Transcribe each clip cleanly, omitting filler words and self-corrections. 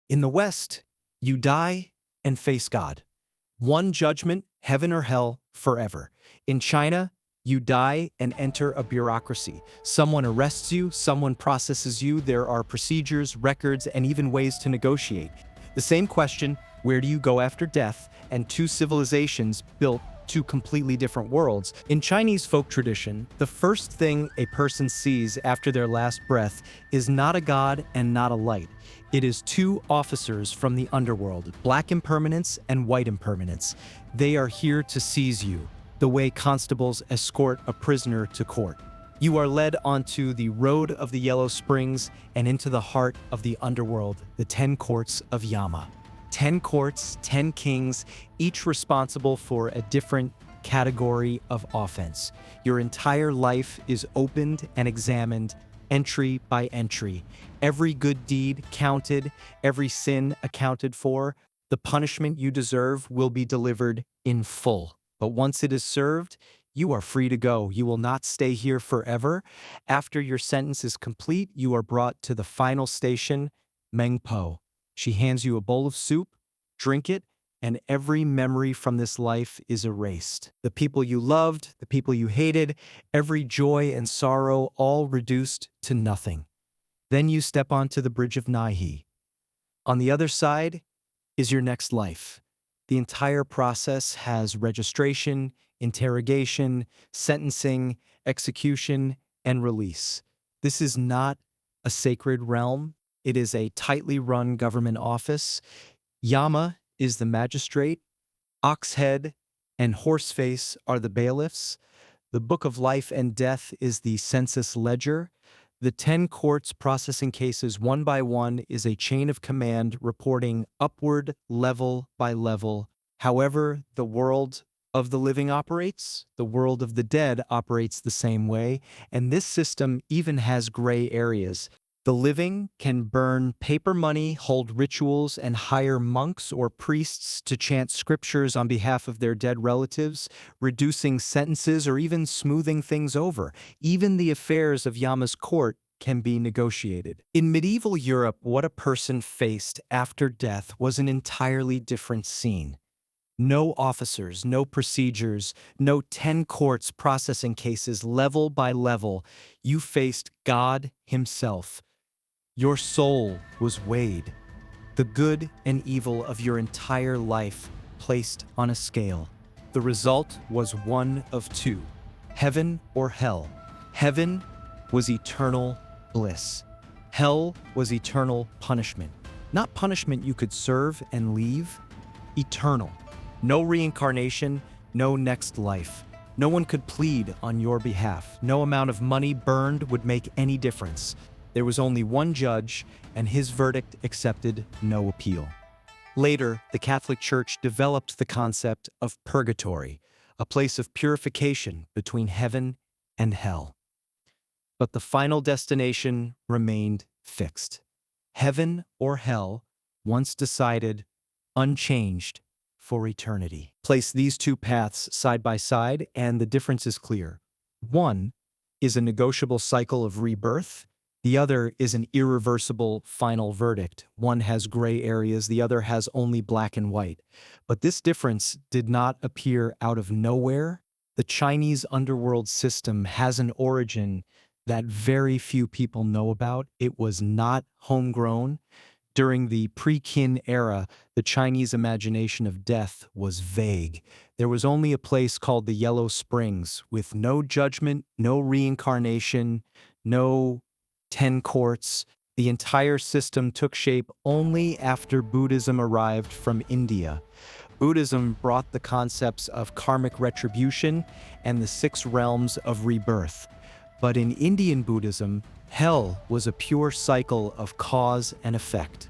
In the West, you die and face God. One judgment, heaven or hell, forever. In China, you die and enter a bureaucracy. Someone arrests you, someone processes you, there are procedures, records, and even ways to negotiate. The same question, where do you go after death, and two civilizations built two completely different worlds. In Chinese folk tradition, the first thing a person sees after their last breath is not a god and not a light. It is two officers from the underworld, black impermanence and white impermanence. They are here to seize you, the way constables escort a prisoner to court. You are led onto the road of the Yellow Springs and into the heart of the underworld, the 10 courts of Yama. 10 courts, 10 kings, each responsible for a different category of offense. Your entire life is opened and examined, entry by entry. Every good deed counted, every sin accounted for. The punishment you deserve will be delivered in full. But once it is served, you are free to go. You will not stay here forever. After your sentence is complete, you are brought to the final station, Mengpo. She hands you a bowl of soup, drink it, and every memory from this life is erased. The people you loved, the people you hated, every joy and sorrow, all reduced to nothing. Then you step onto the bridge of Naihe. On the other side is your next life. The entire process has registration, interrogation, sentencing, execution, and release. This is not a sacred realm. It is a tightly run government office. Yama is the magistrate. Oxhead and Horseface are the bailiffs. The Book of Life and Death is the census ledger. The 10 courts processing cases one by one is a chain of command reporting upward level by level. However, the world of the living operates, the world of the dead operates the same way, and this system even has gray areas. The living can burn paper money, hold rituals, and hire monks or priests to chant scriptures on behalf of their dead relatives, reducing sentences or even smoothing things over. Even the affairs of Yama's court can be negotiated. In medieval Europe, what a person faced after death was an entirely different scene. No officers, no procedures, no 10 courts processing cases level by level. You faced God himself. Your soul was weighed, the good and evil of your entire life placed on a scale. The result was one of two, heaven or hell. Heaven was eternal bliss. Hell was eternal punishment. Not punishment you could serve and leave, eternal. No reincarnation, no next life. No one could plead on your behalf. No amount of money burned would make any difference. There was only one judge, and his verdict accepted no appeal. Later, the Catholic Church developed the concept of purgatory, a place of purification between heaven and hell. But the final destination remained fixed. Heaven or hell, once decided, unchanged for eternity. Place these two paths side by side, and the difference is clear. One is a negotiable cycle of rebirth. The other is an irreversible final verdict. One has gray areas, the other has only black and white. But this difference did not appear out of nowhere. The Chinese underworld system has an origin that very few people know about. It was not homegrown. During the pre-Qin era, the Chinese imagination of death was vague. There was only a place called the Yellow Springs, with no judgment, no reincarnation, no 10 courts. The entire system took shape only after Buddhism arrived from India. Buddhism brought the concepts of karmic retribution and the 6 realms of rebirth. But in Indian Buddhism, hell was a pure cycle of cause and effect.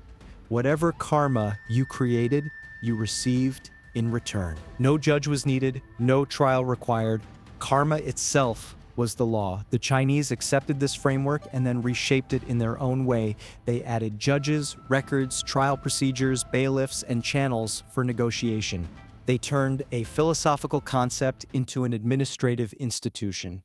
Whatever karma you created, you received in return. No judge was needed, no trial required. Karma itself was the law. The Chinese accepted this framework and then reshaped it in their own way. They added judges, records, trial procedures, bailiffs, and channels for negotiation. They turned a philosophical concept into an administrative institution.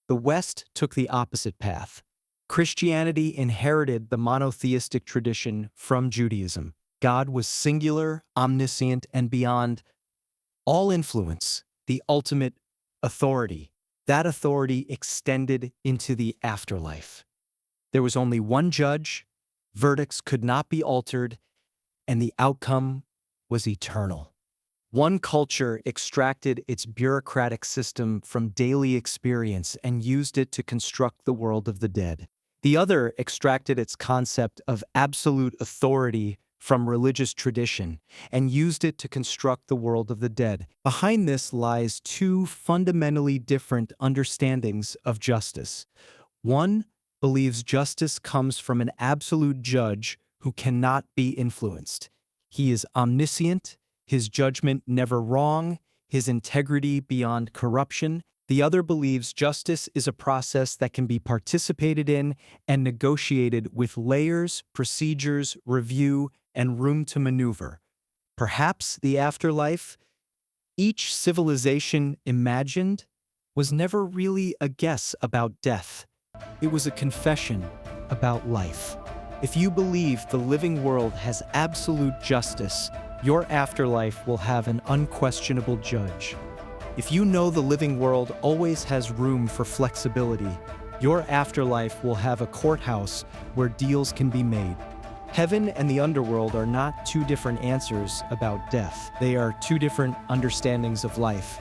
The West took the opposite path. Christianity inherited the monotheistic tradition from Judaism. God was singular, omniscient, and beyond all influence, the ultimate authority. That authority extended into the afterlife. There was only one judge, verdicts could not be altered, and the outcome was eternal. One culture extracted its bureaucratic system from daily experience and used it to construct the world of the dead. The other extracted its concept of absolute authority from religious tradition and used it to construct the world of the dead. Behind this lies two fundamentally different understandings of justice. One believes justice comes from an absolute judge who cannot be influenced. He is omniscient, his judgment never wrong, his integrity beyond corruption. The other believes justice is a process that can be participated in and negotiated with layers, procedures, review, and room to maneuver. Perhaps the afterlife, each civilization imagined, was never really a guess about death. It was a confession about life. If you believe the living world has absolute justice, your afterlife will have an unquestionable judge. If you know the living world always has room for flexibility, your afterlife will have a courthouse where deals can be made. Heaven and the underworld are not two different answers about death. They are two different understandings of life.